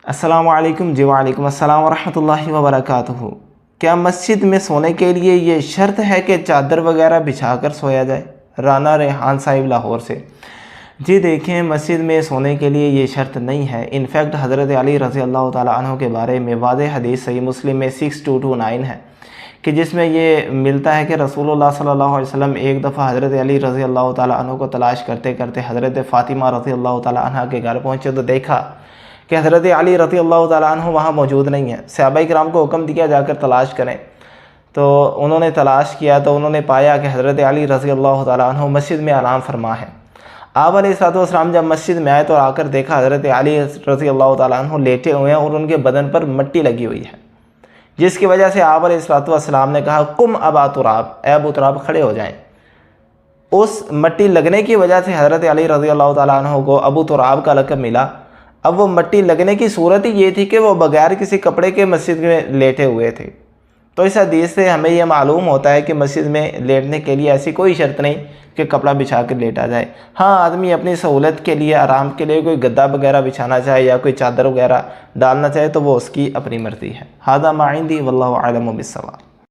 السلام علیکم جی وعلیکم السلام ورحمۃ اللہ وبرکاتہ۔ کیا مسجد میں سونے کے لیے یہ شرط ہے کہ چادر وغیرہ بچھا کر سویا جائے؟ رانا ریحان صاحب لاہور سے۔ جی دیکھیں، مسجد میں سونے کے لیے یہ شرط نہیں ہے۔ انفیکٹ حضرت علی رضی اللہ تعالیٰ عنہ کے بارے میں واضح حدیث صحیح مسلم میں 6229 ہے کہ جس میں یہ ملتا ہے کہ رسول اللہ صلی اللہ علیہ وسلم ایک دفعہ حضرت علی رضی اللہ تعالیٰ عنہ کو تلاش کرتے کرتے حضرت فاطمہ رضی اللہ تعالیٰ عنہ کے گھر پہنچے تو دیکھا کہ حضرت علی رضی اللہ تعالیٰ عنہ وہاں موجود نہیں ہے۔ صحابہ کرام کو حکم دیا جا کر تلاش کریں، تو انہوں نے تلاش کیا تو انہوں نے پایا کہ حضرت علی رضی اللہ تعالیٰ عنہ مسجد میں آرام فرما ہے۔ آپ علیہ السلام جب مسجد میں آئے تو آ کر دیکھا حضرت علی رضی اللہ تعالیٰ عنہ لیٹے ہوئے ہیں اور ان کے بدن پر مٹی لگی ہوئی ہے، جس کی وجہ سے آپ علیہ السلام نے کہا قم ابا تراب، اے ابو تراب کھڑے ہو جائیں۔ اس مٹی لگنے کی وجہ سے حضرت علی رضی اللہ تعالیٰ عنہ کو ابو تراب کا لقب ملا۔ اب وہ مٹی لگنے کی صورت ہی یہ تھی کہ وہ بغیر کسی کپڑے کے مسجد میں لیٹے ہوئے تھے۔ تو اس حدیث سے ہمیں یہ معلوم ہوتا ہے کہ مسجد میں لیٹنے کے لیے ایسی کوئی شرط نہیں کہ کپڑا بچھا کر لیٹا جائے۔ ہاں، آدمی اپنی سہولت کے لیے، آرام کے لیے کوئی گدا وغیرہ بچھانا چاہے یا کوئی چادر وغیرہ ڈالنا چاہے تو وہ اس کی اپنی مرضی ہے۔ ھذا ما عندی واللہ اعلم بالصواب۔